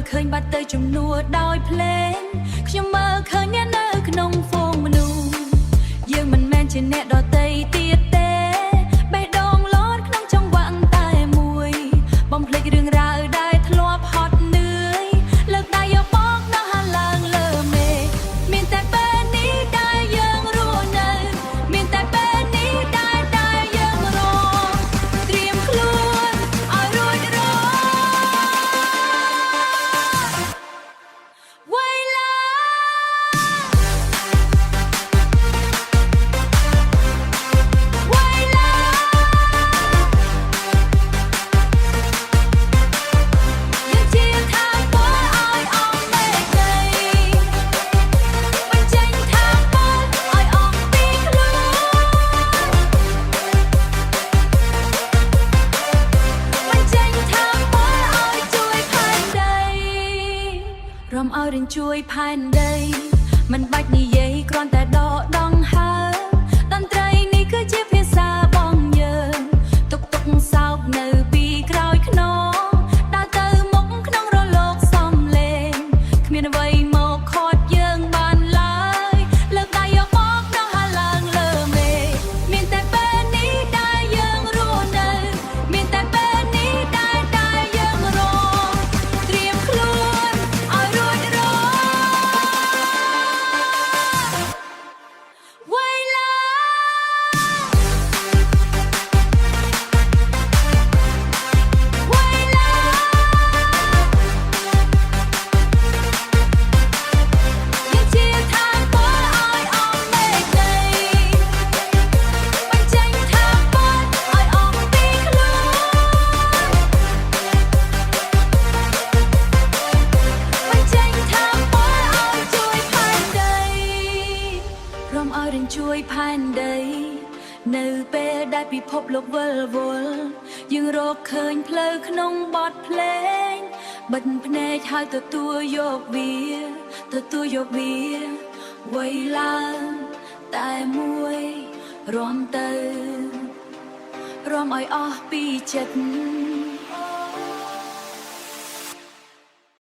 ឃើញបាត់ទៅជំនួសដោយភ្លេងខ្ញុំមើលឃើញអ្នកនៅក្នុងហ្វូងមនុស្សយើងមិនមែនជាអ្នកដទៃទៀតទេបេះដូងលោតក្នុងចង្វាក់តែមួយបំភ្លេចរឿងរ៉ាវដែលធ្លាប់ហត់នឿយលើកដៃយកបោកនៅហាឡើងលើមេឃមានតែពេលនេះដែលយើងរស់នៅមានតែពេលនេះដែលយើងរងត្រៀមខ្លួនឲ្យរួចរាល់វៃឡាវៃឡាយើងជាថាពលឲ្យអស់មេដីបញ្ចេញថាពលឲ្យអស់ពីខ្លួនបញ្ចេញថាពលឲ្យជួយផែនដីរំឲ្យរៀងជួយផែនដីមិនបាច់និយាយគ្រាន់តែដកដង្ហើមតន្ត្រីនេះគឺជាភាសាបងយើងទុកសោកនៅពីក្រោយខ្នងដើរទៅមុខក្នុងរលកសំលេងគ្មានអ្វីមកខាត់យើងបានឡើយលើកដៃយកបោកនៅហាឡើងលើមេឃមានតែពេលនេះដែលយើងរស់នៅមានតែពេលនេះដែលយើងរងត្រៀមខ្លួនឲ្យរួចរាល់វៃឡាវៃឡាយើងជាថាពលឲ្យអស់មេដីបញ្ចេញថាពលឲ្យអស់ពីខ្លួនបញ្ចេញថាពលឲ្យជួយផែនដីរំឲ្យរៀងជួយផែនដីនៅពេលដែលពិភពលោកវិលវល់យើងរកឃើញផ្លូវក្នុងបទភ្លេងបិទភ្នែកហើយទទួលយកវាវៃឡើងតែមួយរាំទៅរាំឲ្យអស់ពីចិត្ត